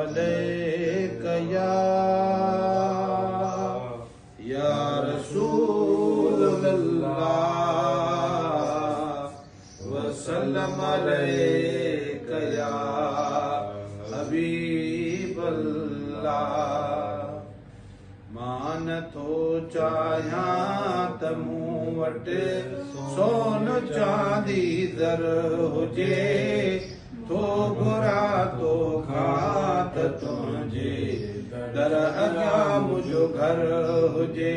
अलैक या रसूल अल्लाह वसल्लम अलैक या हबीब अल्लाह। मान थो चाहियां त मूं वटि सोन चांदी दर हुजे, थो घुरां तो खां त तुंहिंजे दर अॻियां मुंहिंजो घर हुजे।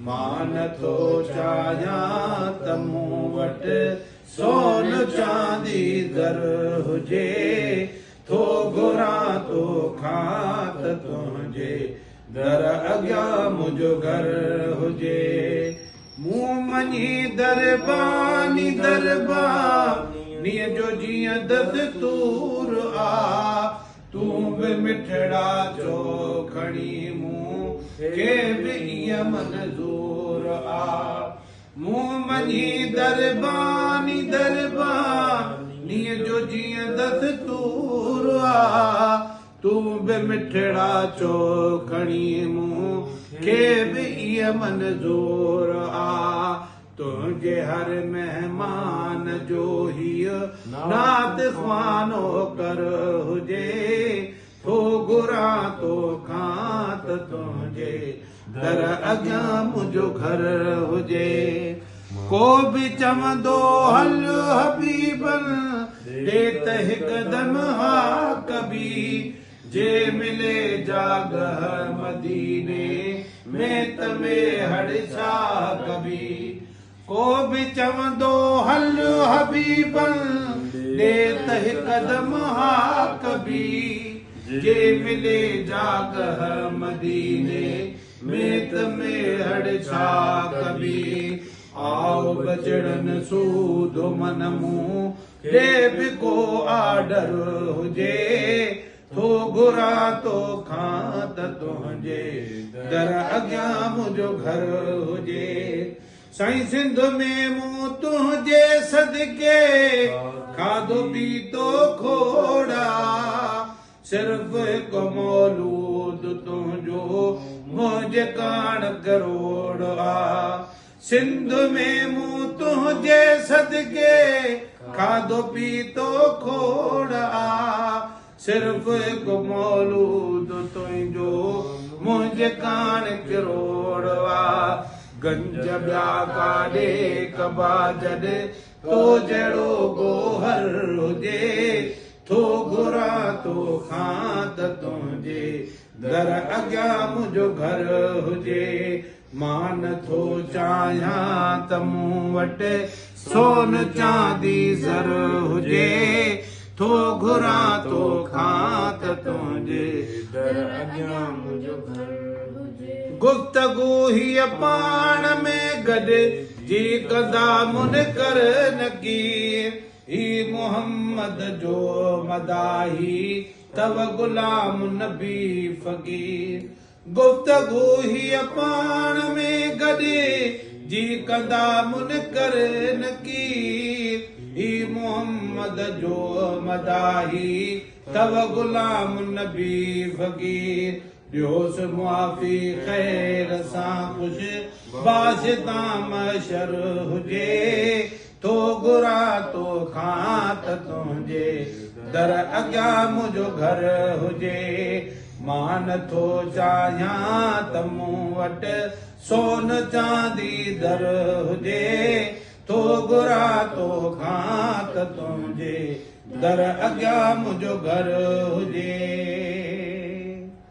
मान थो चाहियां त मूं वटि सोन चांदी दर हुजे, थो घुरां तो खां त तुंहिंजे दर अॻियां मुंहिंजो घर हुजे। मूं मञी दरबानी दरबानीअ जो जीअं दस्तूर आ, तूं बि मिठड़ा चो खणी मूं खे बि ईअं मंज़ूर आ। मूं मञी दरबानी दरबानीअ जो जीअं दस्तूर आ, तूं बि मिठड़ा चो खणी मूं खे बि ईअं मंज़ूर आ। तुंहिंजे हर महिमान जो हीअ नात ख़्वानो कर हुजे, थो घुरां तो खां त तुंहिंजे दर अॻियां मुंहिंजो घर हुजे। को बि चवंदो हल हबीबन ॾे त हिकदम हा कबी, जे मिले जागह मदीने में त वेहड़ छा कबी। को बि चवंदो हल हबीबन ॾे त हिकदम हा कबी, जे मिले जागह मदीने में त वेहड़ छा कबी। आओ बजड़न सूद मन मूं ॾे बि को आर्डर हुजे, थो घुरां तो खां त तुंहिंजे दर अॻियां मुंहिंजो घर हुजे। साईं सिंध में मूं तुंहिंजे सदके खाधो पीतो खोड़ा, सिर्फ़ हिकु मौलूद तुंहिंजो मुंहिंजे कान करोड़ आ। सिंध में मूं तुंहिंजे सदके खाधो पीतो खोड़ आ, सिर्फ़ हिकु मौलूद तुंहिंजो मुंहिंजे कान करोड़ आ। गंज ॿिया काॾे कबा जॾे तो जहिड़ो गोहर हुजे, थो घुरां तो खां त तुंहिंजे दर अॻियां मुंहिंजो घर हुजे। मान थो चाहियां त मूं वटि सोन चांदी ज़र हुजे, थो घुरां तो खां त तुंहिंजे दर अॻियां मुंहिंजो घर हुजे। गुफ़्तगू हीअ पाण में गॾिजी कंदा मुनकर नकीर, ही मुहम्मद जो मदाही तव गुलाम नबी फ़कीर। गुफ़्तगू हीअ पाण में गॾिजी कंदा मुनकर नकीर, ही मुहम्मद जो मदाही तव गुलाम नबी फ़कीर। ॾियोसि मुआफ़ी ख़ैर सां ख़ुशि वासिता मशर हुजे, थो घुरां तो खां त तुंहिंजे दर अॻियां मुंहिंजो घर हुजे। मान थो चाहियां त मूं वटि सोन चांदी दर हुजे, थो घुरां तो खां त तुंहिंजे दर अॻियां मुंहिंजो घर हुजे।